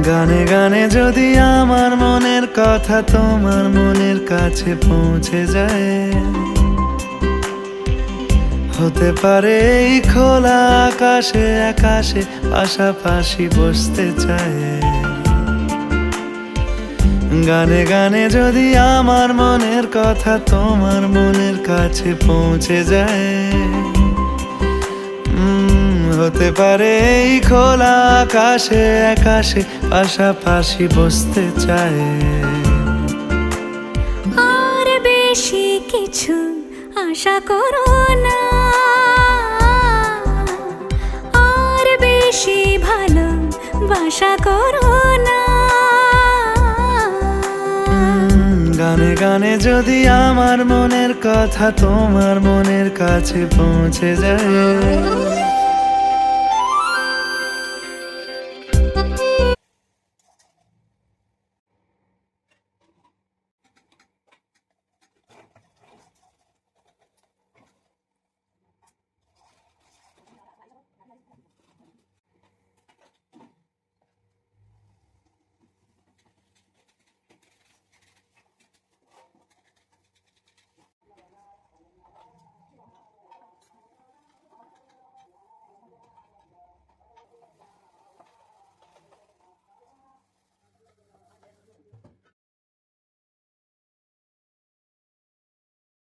গানে গানে যদি আমার মনের কথা তোমার মনের কাছে পৌঁছে যায়, হতে পারে এই খোলা আকাশে আকাশে পাশাপাশি বসতে চায়। গানে গানে যদি আমার মনের কথা তোমার মনের কাছে পৌঁছে যায়, হতে পারে এই খোলা আকাশে আকাশে পাশাপাশি বসতে চায়। আর বেশি কিছু আশা করো না, আর বেশি ভালোবাসা করো না। গানে গানে যদি আমার মনের কথা তোমার মনের কাছে পৌঁছে যায়,